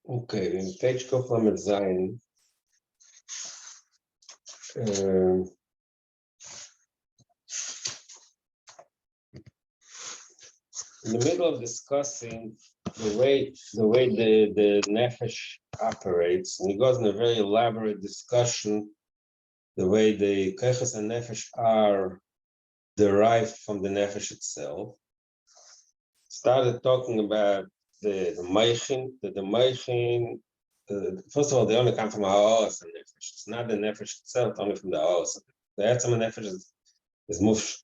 Okay, in page Koflam Zion, in the middle of discussing the way the nefesh operates, and he goes in a very elaborate discussion the way the keches and nefesh are derived from the nefesh itself. Started talking about the meichin, first of all, they only come from ha'os and nefesh. It's not the nefesh itself, only from the ha'os. The etzem nefesh is mufsh.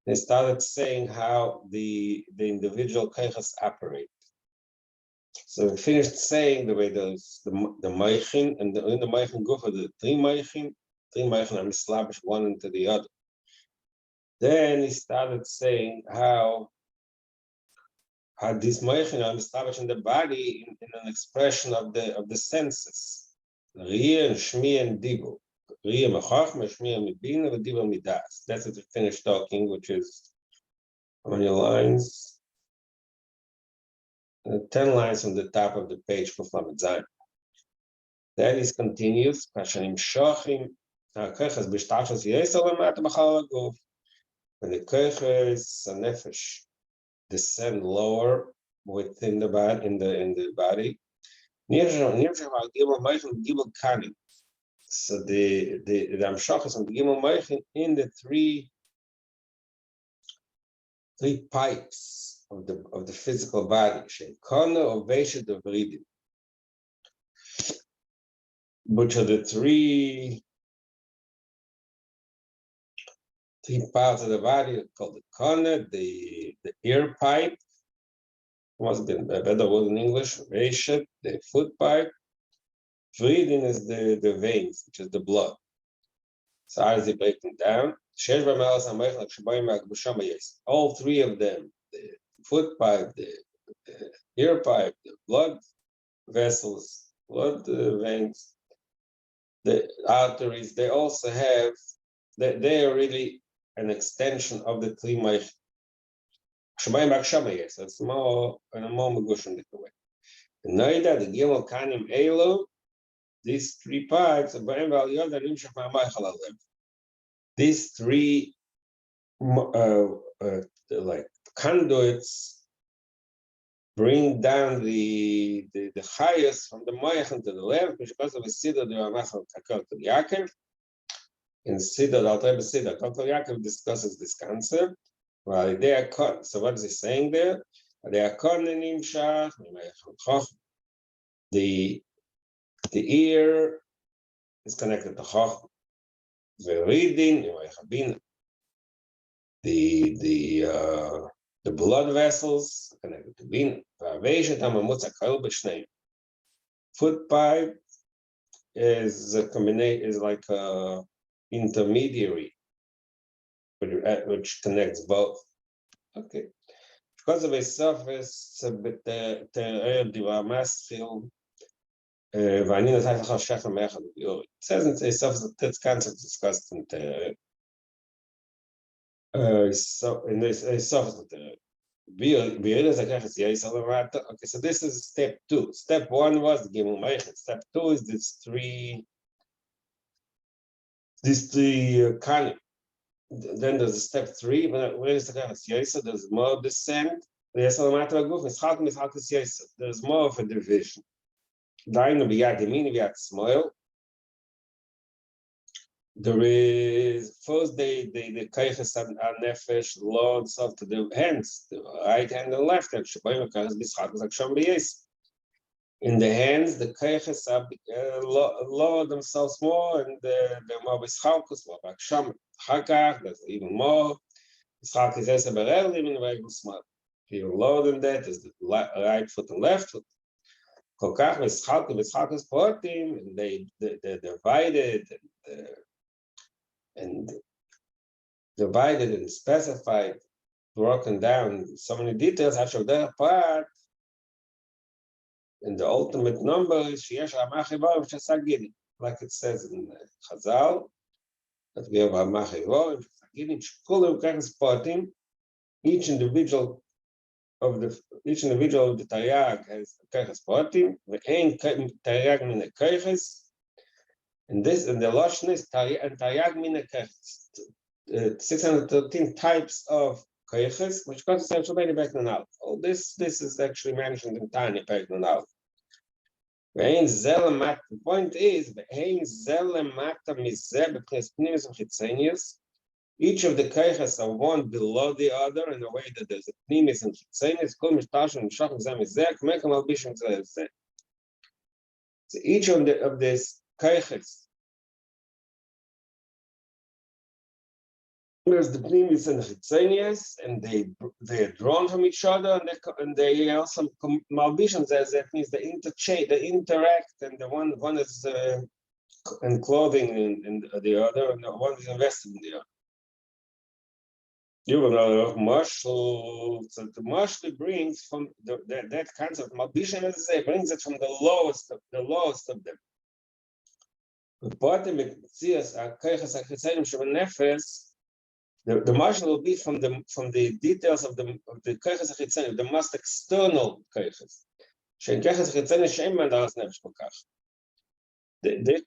They started saying how the individual keches operate. So we finished saying the way there's the meichin, and in the meichin go for the three meichin are mislabish one into the other. Then he started saying how these meichin are established in the body in an expression of the senses, Riyah and Shmi and Dibur. Riyah mechachma, Shmi mibina, and Dibur midas. That's what we finished talking, which is how many lines? 10 lines from the top of the page for Lamed Zayin. Then he continues, Kashanim shochim, ha'keches b'shtachos yesel l'mat b'chal ha'guf. When the keches and nefesh descend lower within the body, in the body. So the Ramshachas and the Gimel Meichin in the three pipes of the physical body, which are the three parts of the body called the kana, the ear pipe. Must be a better word in English. Reshet, the foot pipe. Vridin is the veins, which is the blood. So how is it breaking down? All three of them, the foot pipe, the ear pipe, the blood vessels, blood veins, the arteries, they also have, they are really an extension of the three meich. It's more in a more megushim way. Noida, the gimel kanim elo, these three pipes, these three like conduits bring down the highest from the moyach to the left, because of the siddur the Ramachal Kakol Yaakov. In siddur, the Alter Rebbe siddur, Kakol Yaakov discusses this concept. Well, they are caught. So what is he saying there? They are caught in Nimshach. The ear is connected to Chacham. The reading, the blood vessels connected to Bin. Foot pipe is a combination, is like a intermediary, which connects both. Okay. Because of a surface, it says in a surface that's concept discussed in the so in this surface. Okay, so this is step 2. Step 1 was the Gimel Meichin. Step 2 is these three kalim. Then there's a step 3. Where is the Kachas Yesa? There's more descent. There's more of a division. There is first the kayches and nefesh loads of to the hands, the right hand and left hand. In the hands, the kayches load themselves more, and the more bischalkus, more baksham. Hakach, there's even more. Bischalkus is a berel, even regular smart. You're lower than that is the right foot and left foot. Kokach bischalkus portim, and they're divided and divided and specified, broken down so many details. Actually, their part, and the ultimate number is like it says in Chazal, that we have each individual each individual of the Taryag has Keiches Pratim, ve'ein Taryag min Keiches, and the Lashon is Taryag min Keiches. 613 types of Keiches, which constitutes many back now. Oh, this is actually mentioned in tiny back now. The point is, each of the keiches are one below the other in a way that there's a pnimis and chitzenis. So each of these keiches, there's the pnimis and chitzenis, and they are drawn from each other, and they also malbishans, as that means they interchange, they interact, and the one is in clothing in the other, and the one is invested in the other. Marshall, so the Marshall brings from that concept. Malbishan, as I say, brings it from the lowest of them. The Marshall will be from the details of the keiches achitzenim, the most external keiches. The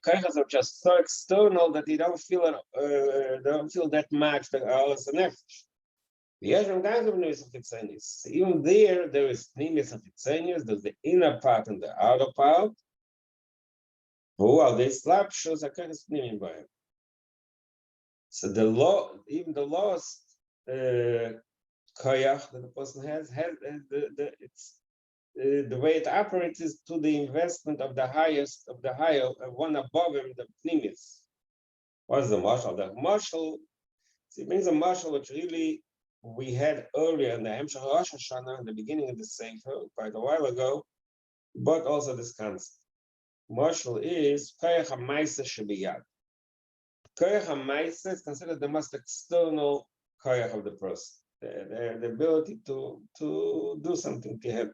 keiches are just so external that you don't feel that much the alas nefesh. Even there is pnimis of chitzenius. There's the inner part and the outer part. Who are these slapshus? A keiches pnimim b'hem. So even the lowest koyach that the person has the way it operates is to the investment of the higher one above him, the pnimis. What is the marshal? The marshal, it means a marshal which really we had earlier in the Hemshech Rosh Hashanah, in the beginning of the Sefer, quite a while ago, but also this concept. Marshal is koyach ha'maisa shebiyad. Koyach ha'maisa is considered the most external koyach of the person, the ability to do something to help.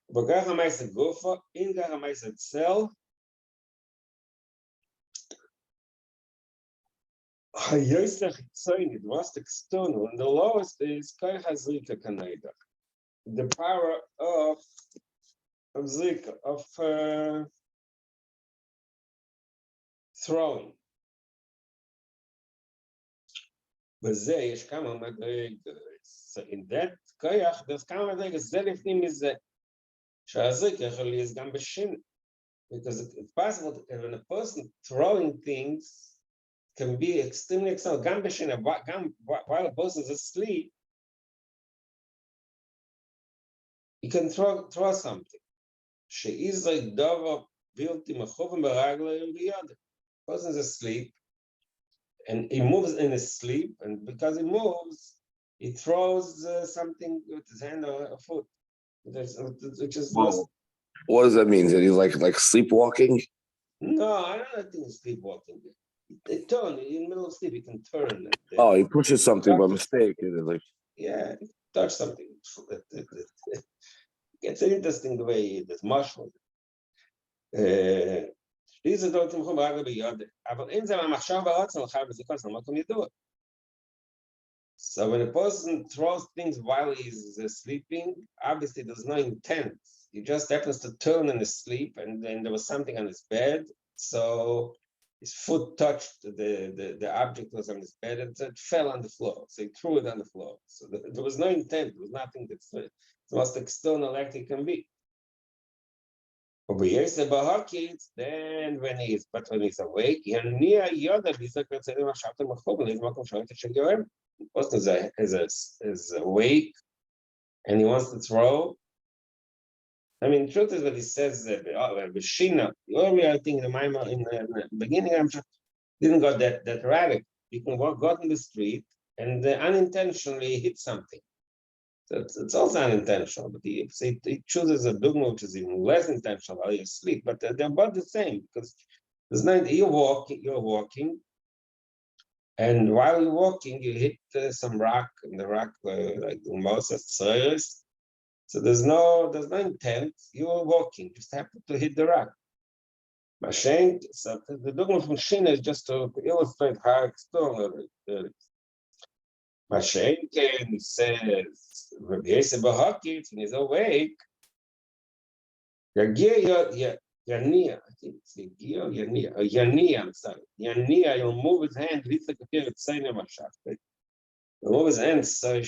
But koyach ha'maisa gufa, in koyach ha'maisa itself, the most external, and the lowest is koyach hazrika kaneda, the power of zrika, of throwing. So in that koyach, there's kama madregas. Zelifnim is that shazrika is gam b'shin, because it's possible that when a person throwing things can be extremely excellent. Gam b'shin, while a person is asleep, he can throw something. She is like dava bilti mechuvim b'raglayim b'yad. Person is asleep, and he moves in his sleep, and because he moves, he throws something with his hand or a foot, which is. Well, what does that mean? Is he like sleepwalking? No, I don't think he's sleepwalking. They turn in the middle of sleep. He can turn. Oh, he pushes something by mistake. Yeah, touch something. It's interesting the way this marshal. These are don't So when a person throws things while he's sleeping, obviously there's no intent. He just happens to turn in his sleep, and then there was something on his bed, so his foot touched the object was on his bed, and it fell on the floor. So he threw it on the floor. So there was no intent. There was nothing that's the most external act it can be. Then when he's awake, the person is awake and he wants to throw. I mean, the truth is what he says. B'shina, earlier I think in the beginning, I'm sure didn't got that radical. You can go in the street and unintentionally hit something. So it's also unintentional, but he chooses a dogma which is even less intentional while you're asleep. But they're both the same, because there's no, you're walking, and while you're walking, you hit some rock, and the rock like Moses Tzreis. So there's no intent. You're walking, just happen to hit the rock. Mashenk, so the dogma from Shina is just to illustrate how external it is. Mashenk says Rabbi Yosef Bahakit, when he's awake, Yania, I think it's Yania, I'm sorry. Yania, he'll move his hand, he'll move his hand, so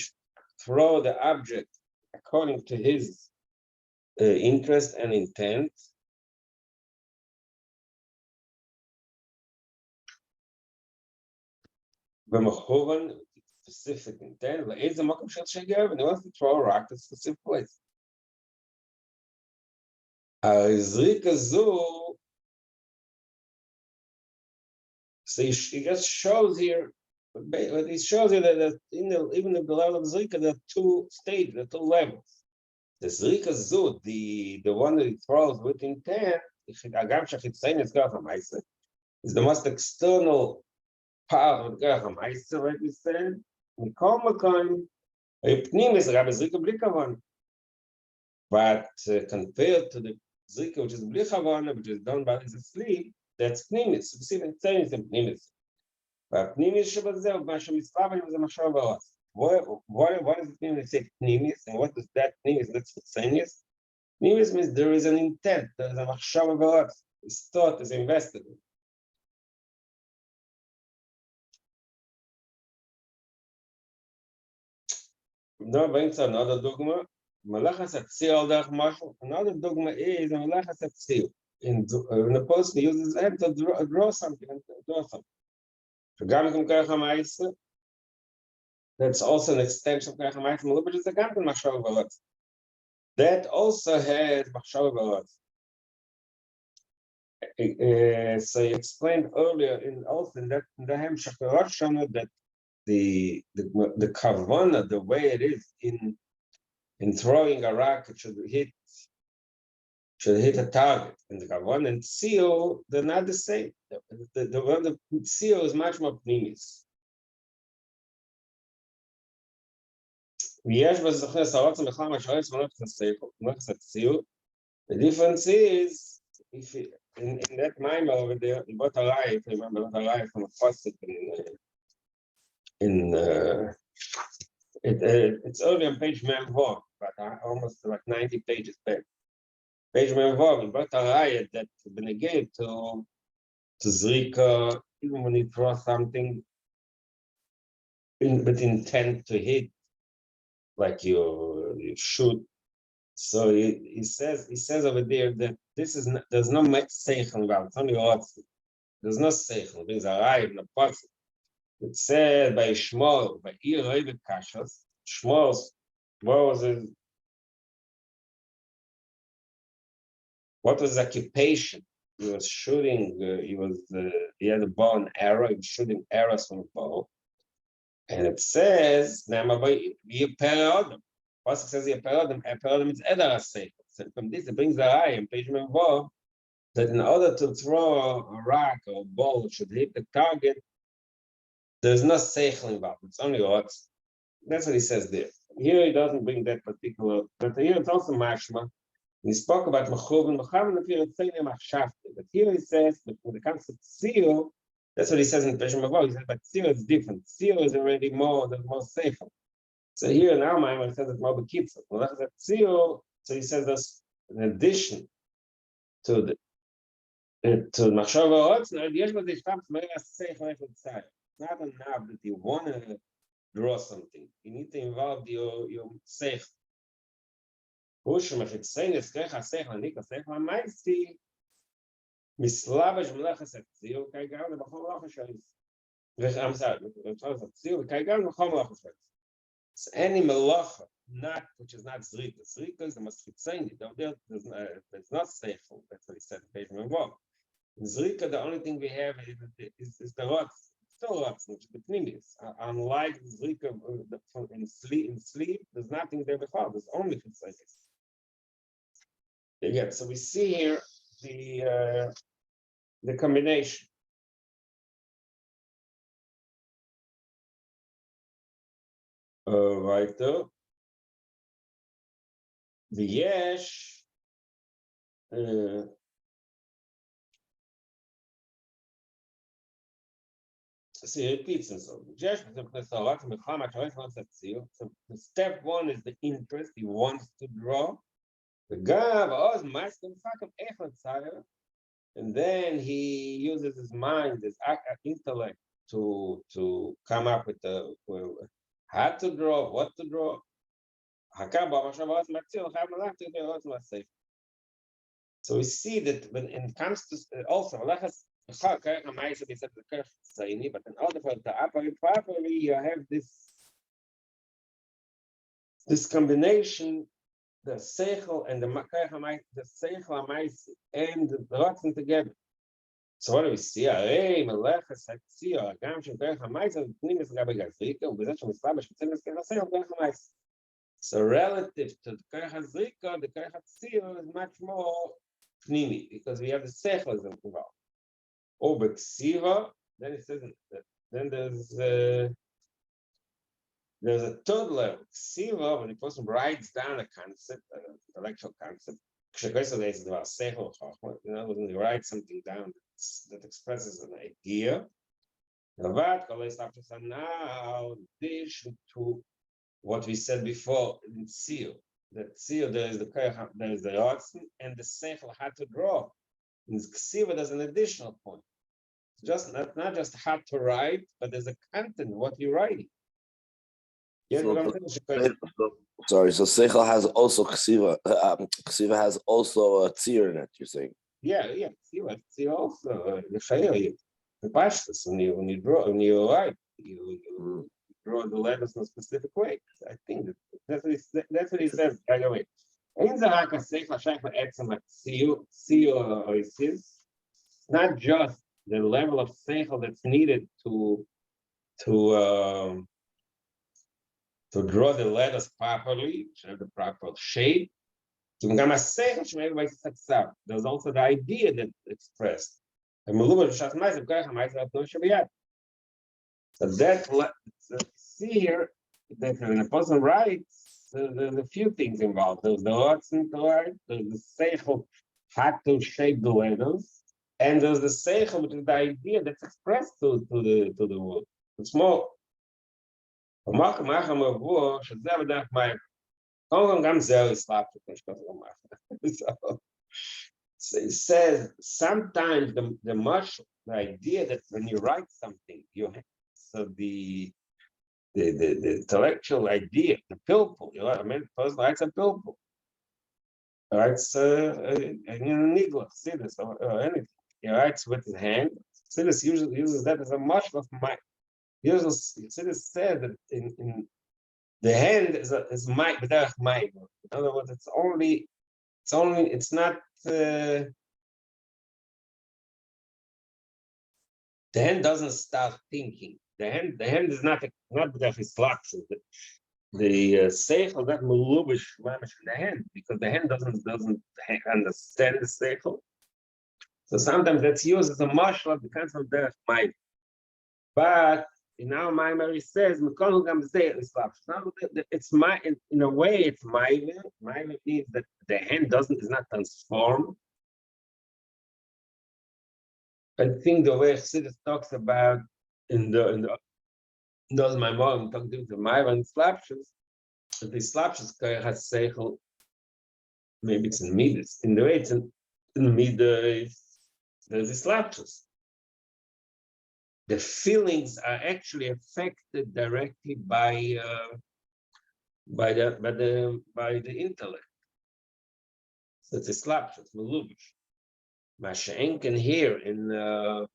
throw the object according to his interest and intent. B'mechuvan, specific intent, and he wants to throw a rock to a specific place. So he just shows here, but he shows you that even at the level of Zrika, there are two stages, there are two levels. The Zrika Zu, the one that he throws with intent, is the most external part of the Gerach HaMaisa, like we said. But compared to the Zrika, which is Bli Chavana, which is done by his sleep, that's Pnimis. Specific things in Pnimis. But Pnimis Shabazeh, Masha Mitzvah, is a Mashava. What does it mean when they say Pnimis? And what does that Pnimis? That's Pnimis. Pnimis means there is an intent, there is a Mashava. It's thought, is invested. Now, going to another dogma. Malachas Atzil derech mashal. Another dogma is a Malachas Atzil. When the person uses his hand to draw something, that's also an extension of Gerach HaMaisa, which is a Gantan Mashal Balot. That also has Mashal Balot. So he explained earlier in the Hemshach Rosh that the kavana, the way it is in throwing a rock, it should hit a target. And the kavana and seal, they're not the same. The one the seal is much more pnimis. The difference is if in that mind over there, in Botarai, if you remember Botarai from a faucet it's only on page Memvov, but almost like 90 pages back. Page Memvov, in Botarai, that benegate to Zrika, even when you throw something with intent to hit, like you shoot. So he says over there that there's no seichel about it. It's only lots. There's no seichel. It brings a rai in the person. It said by Shmuel, by R'Dovid Kashas. Shmuel, what was his occupation? He was shooting. He had a bow and arrow. He was shooting arrows from a bow. And it says, "Namabay Yiperodem." Pasuk says Yiperodem. Yiperodem is Edar Seichel. So from this, it brings the eye in page Memvov that in order to throw a rock or a ball should hit the target, there's no seichel involved. It's only odds. That's what he says there. Here he doesn't bring that particular, but here it's also mashma. He spoke about mechuv and but here he says that when it comes to tzio, that's what he says in Peshim Avot. He says, but tzio is different. Tzio is already more safer. So here in our mind, it says it's more bekitzer. So he says there's in addition to the machshava odds, now yesh b'dei shtam tzmeir seichel echad tzayir. It's not enough that you want to draw something. You need to involve your seichel. Push mechitzein eskech haseichel anik haseichel ha'maisi mislavash melachas atzil kaigan lebachol lachas. I'm sorry, atzil kaigan lebachol lachas. It's any melacha, which is not zrika. Zrika is the maschitzein. There's not seichel. That's what he said in page Memvov. In zrika, the only thing we have is the rotz. Still rotz, which is the pnimis. Unlike zrika in sleep, there's nothing there before. There's only chitzein. Yeah, so we see here the combination. Weiter. The yesh. So he repeats himself. So the step one is the interest. He wants to draw. And then he uses his mind, his intellect to come up with how to draw, what to draw. So we see that when it comes to also, but in order for it to operate properly, you have this combination, the seichel and the seichel and the rotzen together. So what do we see? So relative to the Kerchazrika, the Kerchatzir is much more pnimi because we have the seichel involved. Over ksiva, then it says that then there's a third level. Ksiva, when the person writes down a concept, an intellectual concept, when you write something down that expresses an idea. Now, in addition to what we said before in Tzio, that Tzio, there is the Rotzen, and the Seichel had to draw. In Ksiva, there's an additional point. Just not just how to write, but there's a content, what you're writing. Sorry, so Seichel has also Ksiva. Ksiva has also a tzir in it, you're saying? Yeah, Ksiva also, the shiur, the pashtus, when you draw, when you write, you draw the letters in a specific way. I think that's what he says, by the way. It's not just the level of seichel that's needed to draw the letters properly, to have the proper shape. There's also the idea that expressed. So that see here that when a person writes, there's a few things involved. There's the rotzen to write, there's the seichel had to shape the letters, and there's the seichel, which is the idea that's expressed to the word. It's more. So it says sometimes the idea that when you write something, you have so the intellectual idea, the pilpul, person writes a pilpul, writes nigla, sidus, or anything. He writes with his hand. Sidus usually uses that as a much of my. Usually, Sidus said that in the hand is my, in other words, it's not. The hand doesn't start thinking. The hand is not that it's locked. The seichel that melubish mamish in the hand because the hand doesn't understand the seichel. So sometimes that's used as a marshal of the concept of derech mind. But in our Maimari says it's my in a way it's my means that the hand is not transformed. I think the way Chassidus talks about in those my mom talking to the Maiva and slapshus, the slapshus has seichel. Maybe it's in midas. In the way it's in midas, there's the slapshus. The feelings are actually affected directly by the intellect. So it's a slapshus, melubish. Masha'enken here in the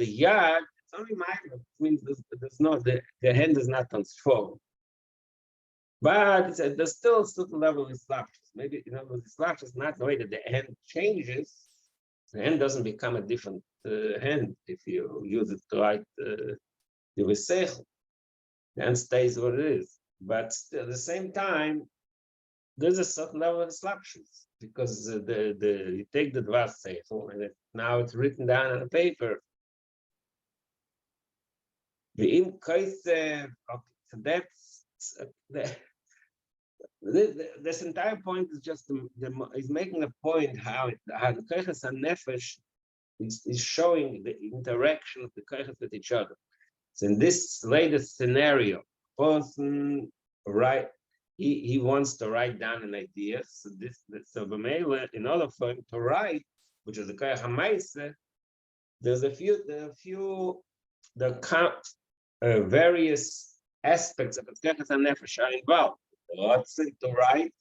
yard, it's only Maiva. It means there's no the hand is not transformed. But there's still a certain level of slapshus. Maybe the slapshus is not the way that the hand changes. The hand doesn't become a different hand if you use it to write your seichel. The hand stays what it is. But still, at the same time, there's a certain level of slapshus because you take the dvar seichel and now it's written down on a paper. The im kaisev. So that's this entire point is just he's making a point how the kaiches and nefesh is showing the interaction of the koiches with each other. So in this latest scenario, person he wants to write down an idea. So in order for him to write, which is the koich hamaisa, there's various aspects of the koiches hanefesh are involved. What's it to write?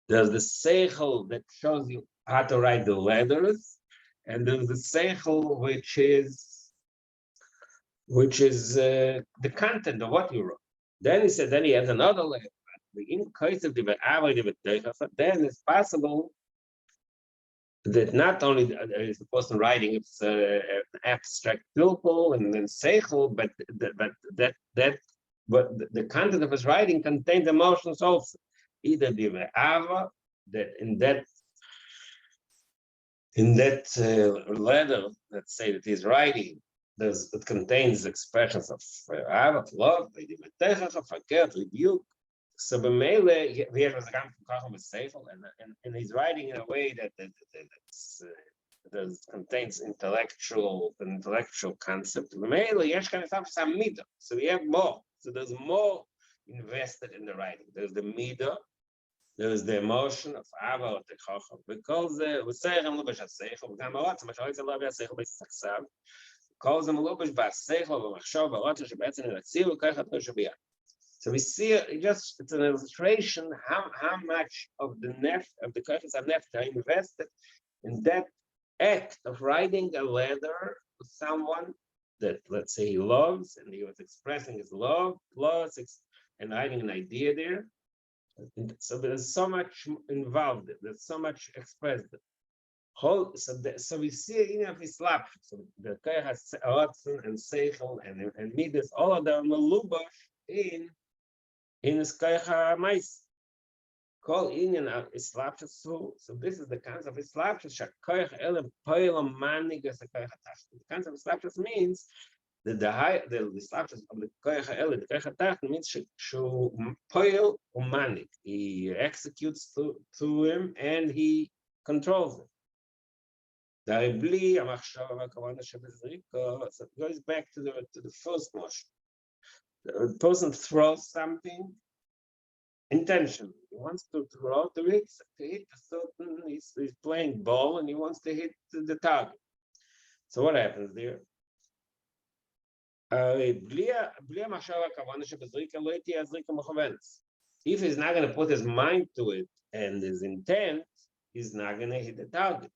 There's the seichel that shows you how to write the letters, and there's the seichel which is the content of what you wrote. Then he said, then he has another layer. Then it's possible that not only is the person writing it's an abstract pilpul and then seichel, but the content of his writing contains emotions also. Either the ve'ava, that in that letter, let's say that he's writing, it contains expressions of love, rebuke. So b'meile, and he's writing in a way that contains intellectual concept. So we have more. So there's more invested in the writing. There's the midah, there's the emotion of ava or the chacham. Because so we see it's an illustration how much of the koiches hanefesh are invested in that act of writing a letter to someone that, let's say, he loves, and he was expressing his love, and writing an idea there. So there's so much involved, there's so much expressed. So we see in of Islam, so the koich has ratzon and seichel and midas, all of them are lubash in his koich ha'mais. Call inyan islapshus. So this is the concept of islapshus. Shakoich elam poilam manig as a koich ha'tach. The concept of islapshus means that the islapshus of the koich ha'elam, the koich ha'tach, means shu poil umanig. He executes to him and he controls him. So it goes back to the first motion. The person throws something intentionally. He wants to throw to hit a certain. He's playing ball and he wants to hit the target. So what happens there? If he's not going to put his mind to it and his intent, he's not going to hit the target.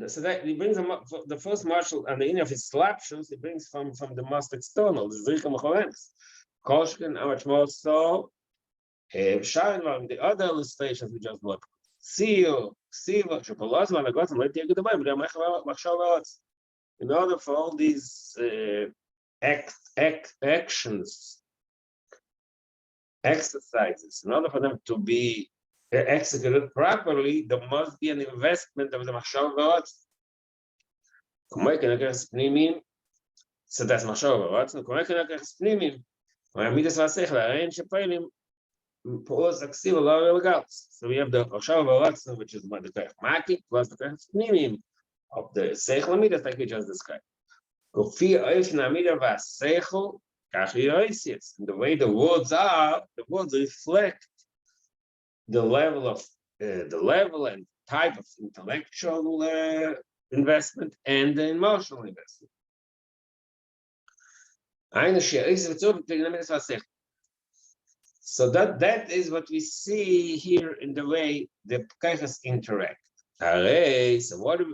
So that he brings the first marshal and the end of his slapshoes, he brings from the most external, the Zrika Mochovenis. Koshkin, how much more so? The other illustrations we just looked. Shiur, in order for all these actions, exercises, in order for them to be executed properly, there must be an investment of the machshava v'ratzon. So that's machshava v'ratzon. So we have the machshava v'ratzon, which is the koich maki, plus the koich pnimim of the seichel midas, like we just described. The way the words are, the words reflect the level and type of intellectual investment and the emotional investment. So that is what we see here in the way the koiches interact. So what do we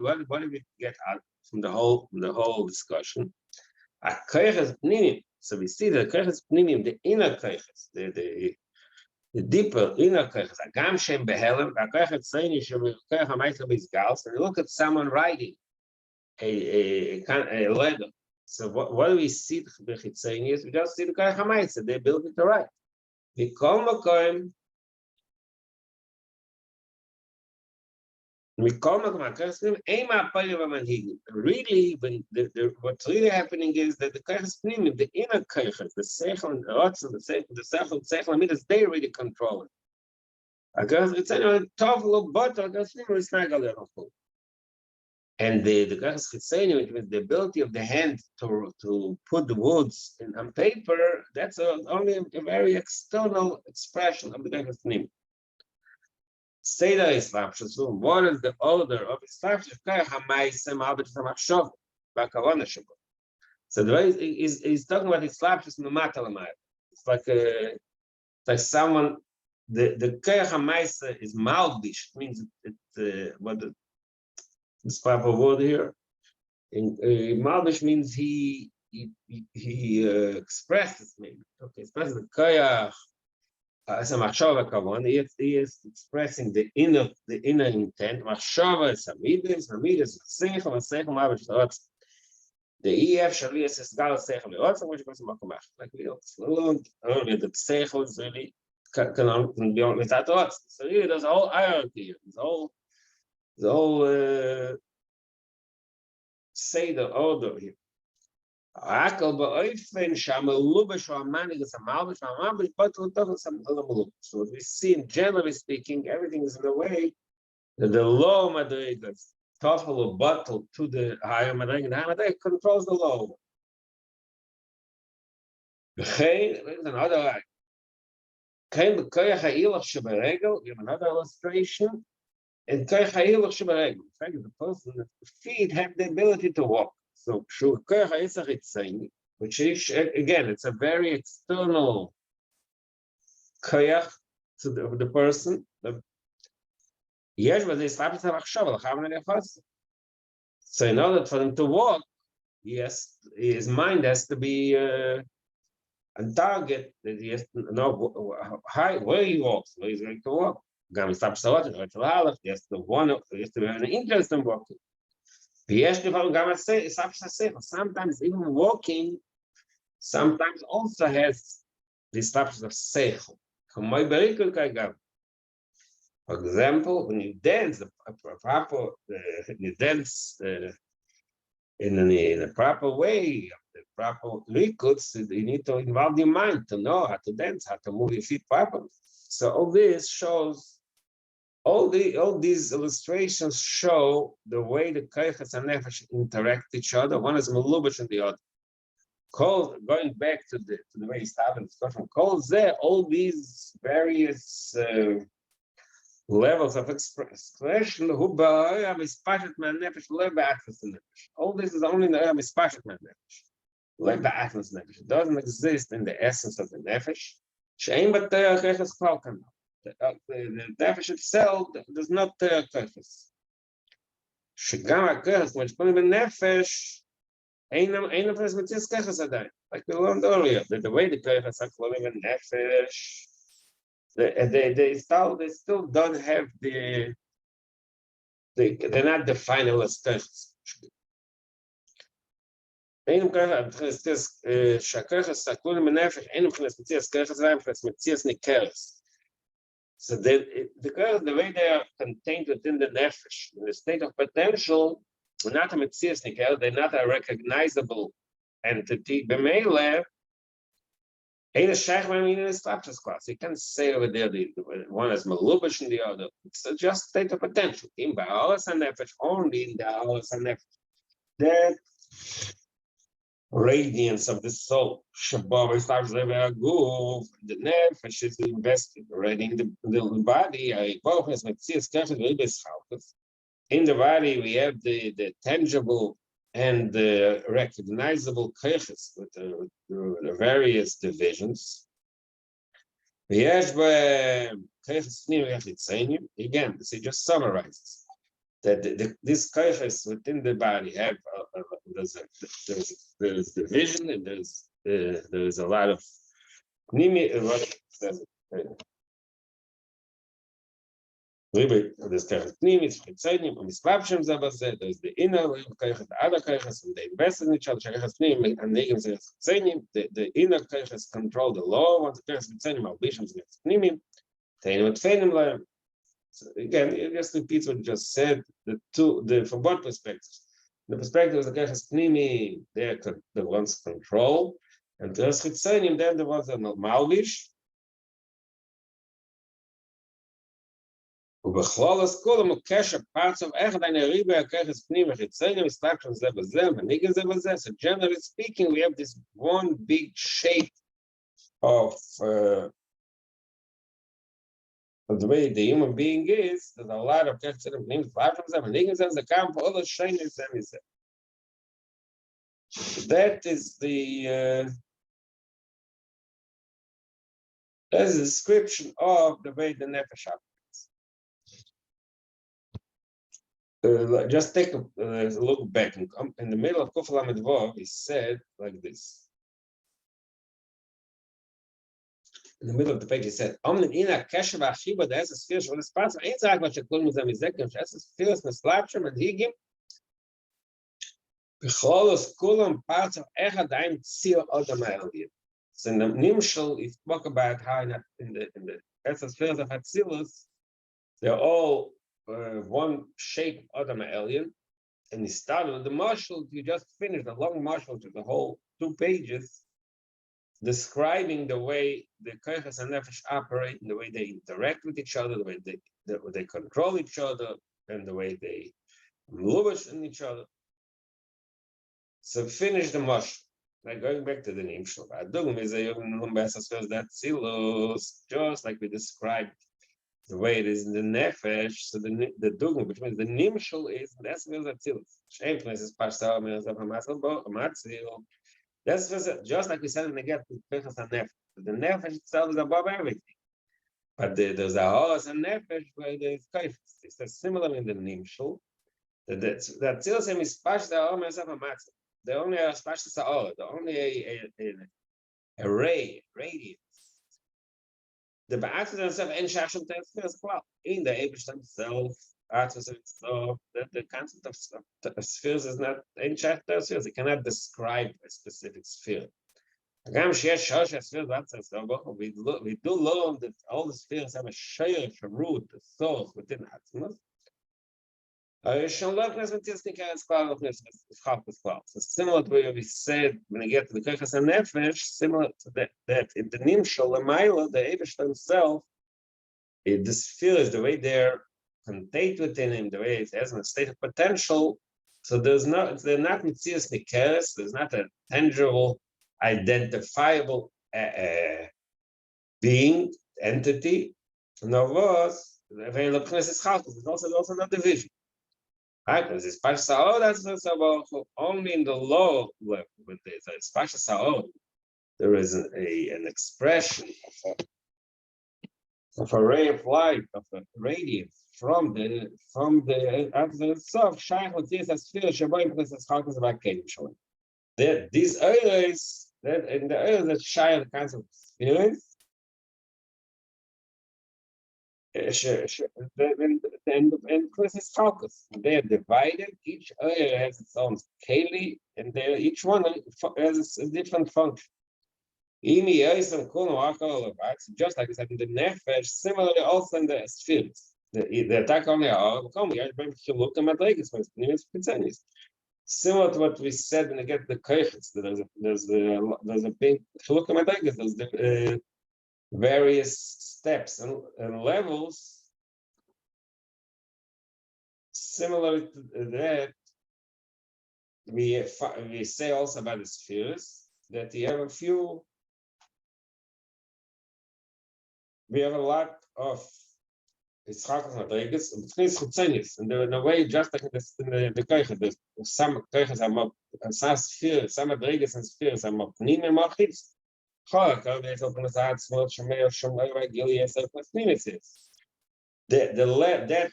get out from the whole discussion? So we see the koiches pnimim, the inner koiches, the deeper inner koiches, agam shem behelem, koiches tzreini shem koich ha'maitzah b'izgals. And you look at someone writing a letter. So what do we see the chitzonius? We just see the koich ha'maitzah, the ability to write. Mikol makom. Really, what's really happening is that the koiches pnimim, the inner koiches, the seichel and the ratzon, the seichel midas, they really control it. It's a tough little butter, it's not going to. And the Kachas Chitzenium, with the ability of the hand to put the words on paper, that's only a very external expression of the Kachas Chitzenium. Seder Islapshus, what is the order of Islapshus? So the way he's talking about Islapshus in the Matalamai. It's like someone, the Kayach HaMaisa is Malbish, means what this proper word here. Malbish means he expresses maybe. Okay, expresses the Kayach. As a machshava kavan, he is expressing the inner intent. Machshava is hamidus, hamidus seichel, and seichel mavish thoughts. The EF shali is gal seichel also, which goes makamach. Like we learned earlier, that seichel is really can be on without thoughts. So here, there's a whole hierarchy. There's a whole say the order here. So what we see, generally speaking, everything is in a way that the low madriga is tougher or bottle to the higher madriga, and the higher madriga controls the low. Another line. We have another illustration. In fact, the person, the feet have the ability to walk. So, which is, again, it's a very external koyach to the person. So, in order for him to walk, yes, his mind has to be on target, that he has to know where he walks, where he's going to walk. He has to have an interest in walking. Sometimes even walking, sometimes also has this types of seichel. For example, when you dance, you dance in a proper way, the proper rikuts, you need to involve your mind to know how to dance, how to move your feet properly. So all this shows. All these illustrations show the way the Kaychas and Nefesh interact with each other. One is Melubash and the other. Going back to the way he started the discussion, all these various levels of expression, all this is only in the Mispashat Man Nefesh. It doesn't exist in the essence of the Nefesh. The nefesh itself does not tell Kaychas. Shegam Kaychas, when it's put in the nefesh, ain't place with this Kaychas adayin. Like we learned earlier, that the way the Kaychas are flowing in nefesh, they still don't have they're not the final as Kaychas. Ain't Kaychas Shakaychas Sakulim in nefesh, ain't place with this Kaychas adayin, place with this nikeres. So the way they are contained within the nefesh, in the state of potential, not a metzias nikel, they're not a recognizable entity. B'meileh, ain't a shaykh when in a slapshus class. You can't say over there the one is melubash and the other. It's just state of potential. In ba'alas and nefesh, only in the ba'alas and nefesh. That radiance of the soul. Shabbat starts living a goof. The nefesh is invested already in the body. In the body, we have the tangible and the recognizable kaychas with the various divisions. Again, this just summarizes that this kaychas within the body have there's division, and there's a lot of there's the inner kaychas, the other kaychas, and they invest in each other. The inner kaychas control the law. Once the kaychas so again, it just repeats what you just said. From what perspective? The perspective of the kaychas pnimi, they're the ones control, and the chitzenim, then the ones that are malvish. ובכלולוס כולם הוא קשר parts of אחד eine ריבה הככס פנימה חיצוני מסתכלים זה בזה, מנהיגים זה בזה. So generally speaking, we have this one big shape of the way the human being is. There's a lot of kechs in pnimis, מסתכלים זה, מנהיגים זה, זה קם פה all the shyness and is that is the that's a description of the way the nefesh operates. Just take a look back. In the middle of Kuf Lamed Vav, he said like this. In the middle of the page, he said, "Omnin ina kesher v'achiba the esses firs von espace ein zag was shekol mizam izekem esses firs neslapshem and higim b'cholos kulam parts of echad ein tzir odam ha'eliyim." So in the Nimshal, he spoke about how in the esses firs of Hatzilus, they're all one shape Adam alien, and he started with the marshal. You just finished a long marshal to the whole 2 pages, describing the way the koiches and nefesh operate, and the way they interact with each other, the way they control each other, and the way they mlubash in each other. So finish the marshal. Like going back to the Nimshal, just like we described the way it is in the nefesh. So the dugma, which means the nimshal, is that's means atzilus. Shameless is parsal means of matzil. That's just like we said in the get to pechas and nefesh. The nefesh itself is above everything, but there's a horse and nefesh where there's kaifas. It's similar in the nimshal. The atzilus is parsal means of matzil. The only parsal, the only a ray, radiance. The Ba'atzis themselves ain't shashim tefsir as well. In the Eibush themselves, the concept of spheres is not ain't shashim tefsir. It cannot describe a specific sphere. We do learn that all the spheres have a shiur, a root, a source within Atzmos. So similar to what we said when I get to the Koiches and Nefesh, similar to that in the Nimshal, the Maila, the Eibush himself, the sphere is the way they're contained within him, the way it has a state of potential. So they're not mitzias nikeres, there's not a tangible, identifiable being, entity. No was, there's also no division. Because it's Pash Sa'od, that's only in the low level with this. It's Pash Sa'od. There is an expression of a ray of light, of a radiance from the after itself. Shaykh with this as sphere shaboim plus as chakas about kelim showing. These areas that in the areas that shaykh kinds of spheres. And Chris is focused. They are divided. Each area has its own keli, and each one has a different function. Just like we said in the nefesh, similarly also in the spheres. The attack on the similar to what we when we get the koiches. There's a big there's the various steps and levels. Similar to that, we say also about the spheres that we have a lot of Yitzchakos Madrigas, and they're in a way just like in the Koiches. There's some Koiches are more, some spheres, some Madrigas and spheres are more pnim and more chitz. That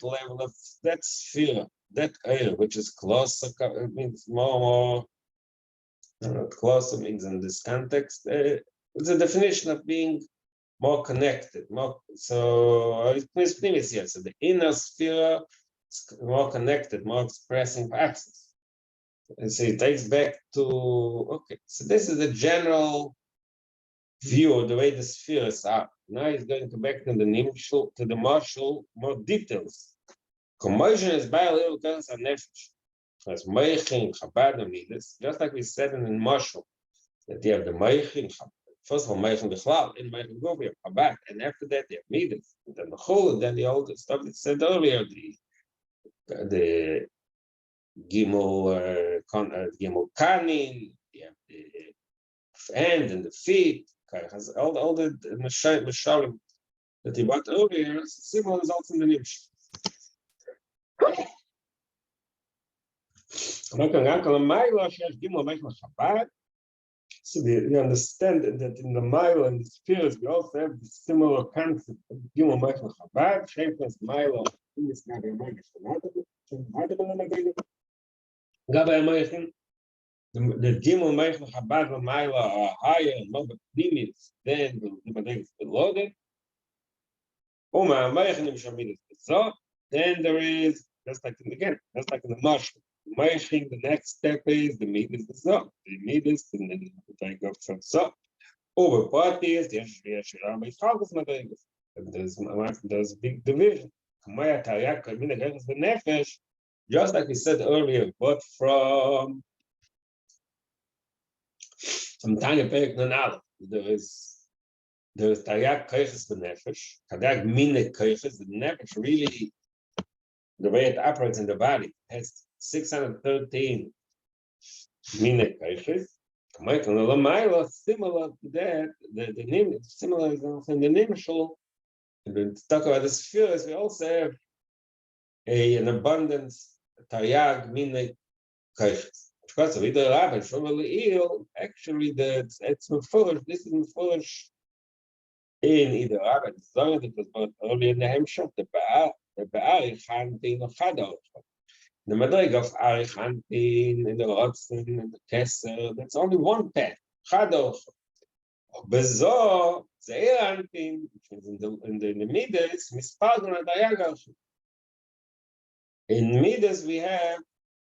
level of that sphere, that area, which is closer, means more closer means in this context. It's a definition of being more connected, so the inner sphere is more connected, more expressing access. And so it takes back to so this is the general view of the way the spheres are. Now he's going to back to the nimshal, to the marshal, more details. Commotion is by a little kinds of nefesh. As meichin, chabad, and midas, just like we said in the marshal, that you have the meichin, first of all, Meichen Bichlal, in Meichen Govi, Chabad, and after that they have Midas, and then the Chol, and then the old stuff that said earlier, the Gimel Kanin, the hand and the feet, all the Mishalim that he bought earlier, similar is also in the Nimsh. So we understand that in the Milo and the spheres, we also have the similar concept of Gimel Meichel Chabad, Shempless Milo, in this matter, the Gimel Meichel Chabad and Milo are higher and more limits than the Madrigas below them. Then there is, just like in the mushroom. The next step is the midas the zot. The midas, and then I go from zot. Over parties, there's big division. Just like we said earlier, but from Tanya Perek Nanal, there is Tayak Kayches Benefesh, Tayak Mine Kayches, the Nefesh really, the way it operates in the body, has 613 Mine Kayches. Similar to that, the name similar is also in the Nimshul. And when we talk about the spheres, we also have an abundance Taryag Mine Kayches. Because of the Rabbi Shovel actually it's Mefurish, this is Mefurish in either Rabbi Zohar that was brought earlier in the Hemshach, the Ba'ari Chantin of Chador. The Madrig of Ari Chantin and the Rotzen and the Kesser, that's only one path, Chador. Bezo, Zeir Antin, which is in the Midas, Mispadon Adayagar. In Midas we have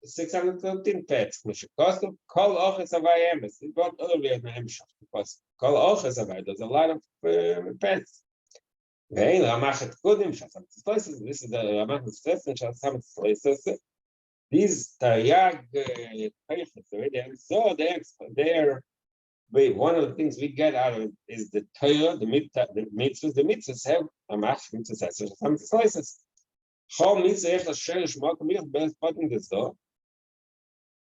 613 paths. Mishakosov, Kol Oches Avayemes. We got earlier in the Hemshach because Kol Oches Avay, there's a lot of paths. Vein Ramachet Kudim Shasam Tzloises. This is the Ramachet Tzloises Shasam Tzloises. These Taryag Kayches already. So they're one of the things we get out of it is the Torah, the mitzvahs. The mitzvahs have Ramachet Mitzvahs Shasam Tzloises. Chol Mitzvah Echas Sherish Malkum Mich Beis Potim Gezo.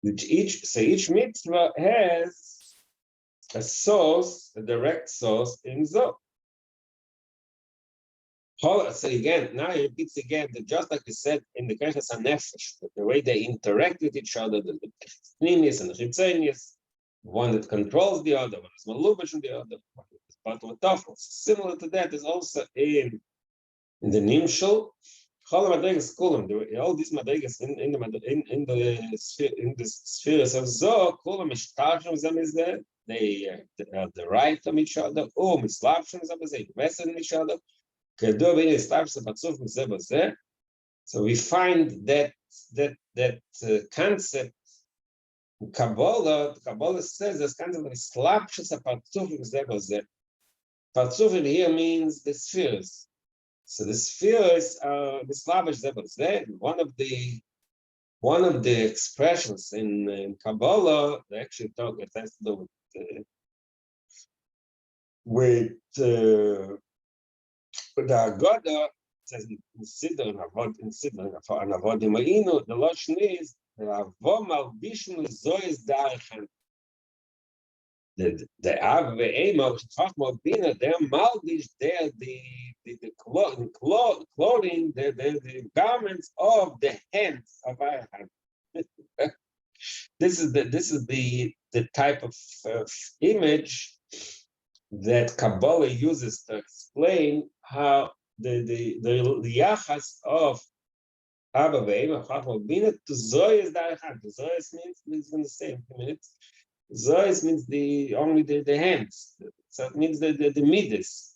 Each mitzvah has a source, a direct source in Zoh. So again, now he repeats again that just like we said in the Kayches HaNefesh, the way they interact with each other, the Pnimis and the Chitzenius, one that controls the other, one is Malubish on the other, one is Batul Tafel. Similar to that is also in the Nimshul. All these madrigas in the spheres of Zoh, Kulam Mishtachim Zam is there. They the right of each other. Oh, Mislapshim Zam is there. Invest in each other. So we find that concept. Kabbalah says this concept of Mislapshim Zapatzufim Zem is there. Patzufim here means the spheres. So the spheres are the Slavish Zebazeh. One of the expressions in Kabbalah, they actually talk, it has to do with the Agada, it says in Siddur and Avod Imainu, the Lashon is Avom Albishim Zois Darchan. The Av Ve'ema, which talk about Bina, they're Maldish, they're the clothing, the garments of the hands of our hand. This is the type of image that Kabbalah uses to explain how the yachas of Abba Ve'ema, Chachma Bina, to Zoyas Darchan. To Zoyas means it's going to say in a few minutes. Zois means only the hands, so it means the midas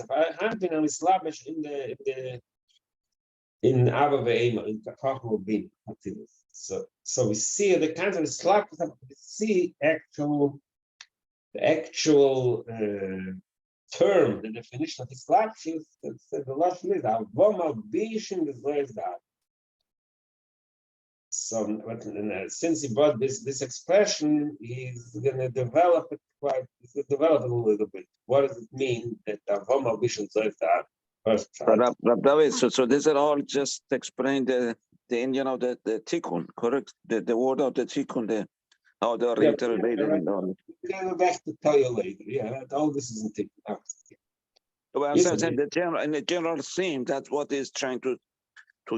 of Hanpin and Mislabish in Abba Ve'ema in Chachma Bin. So we see the kinds of Mislabish. We see the actual term, the definition of Mislabish. The last is Avoma Bishim the Zois Dar. So since he brought this expression, he's going to develop it a little bit. What does it mean that Avoma Bishon Zoifta first tried? Rab David, so this is all just explain the Indian of the tikkun, correct? The word of the tikkun, how they're interrelated. We'll back to tell you later. Yeah, all this is in tikkun. Well, I'm saying in the general theme, that's what he's trying to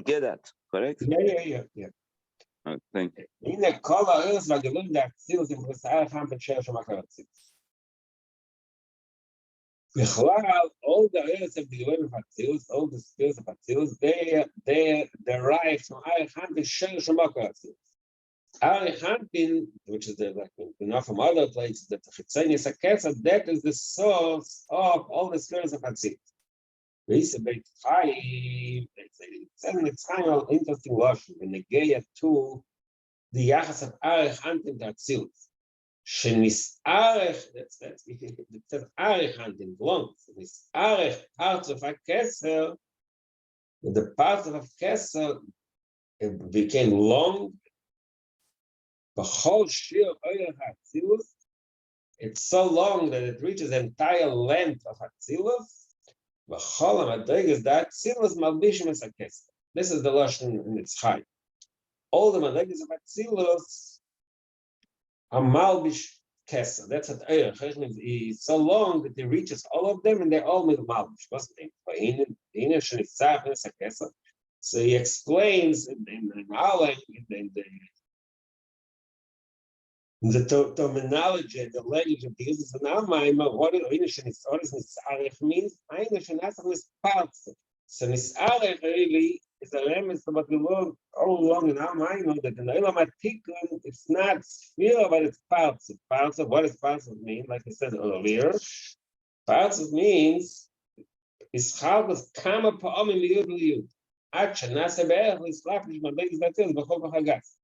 get at, correct? Yeah. Thank you. In the color is like a little that seals in the Sahara Hampton Church of Makarats. All the areas of the Lord of Atzilus, all the skills of Atzilus, they derive from Hampton Church of Makarats. Hampton, which is enough from other places, that that is the source of all the skills of Atzilus. It's an interesting lesson in the Geya to the Yachas of Arich Hunting to Atzilus. Shenis Arich, that's it says Arich Hunting belongs. Shenis Arich parts of a Kesser, the parts of a Kesser became long. The whole shiur Oyer Atzilus, it's so long that it reaches the entire length of Atzilus. This is the lashon in its height. All the madrigas of Atzilus are malbish kesser. That's what Cheshvan is so long that it reaches all of them, and they're all made malbish. So he explains in our language, the terminology, the language of the users in our mind, what is nisarech means? Nisarech is parts. So nisarech really is a remnant of what we learned all along in our mind, that in the Olam HaTikun, it's not sphere, but it's parts. Parts of what does parts of mean? Like I said earlier, parts of means is how was kama pa'amim liyud liyud. Acha nasa be'ech l'slapish madegis datil b'chol b'chagas.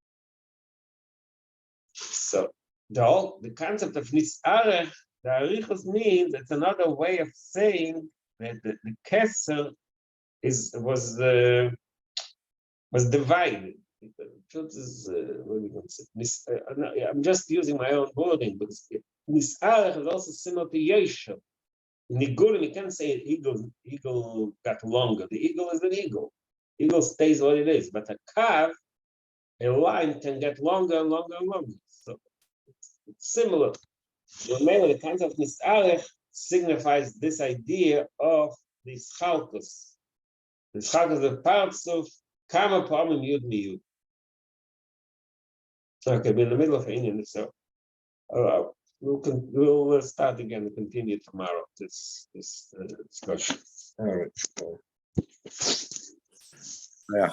So the concept of nisarech, the arichos means it's another way of saying that the kesser was divided. The truth is, what are we going to say? I'm just using my own wording because nisarech is also similar to yeshem. In Igulim, you can't say eagle got longer. The eagle is an eagle. Eagle stays what it is, but a calf, a line can get longer and longer and longer. So it's similar. Mainly, the concept of nisarech signifies this idea of the chalkus. The chalkus are parts of kama pa'amim yud miyud. Okay, we're in the middle of Indian, so we'll start again and continue tomorrow this discussion. All right. Yeah.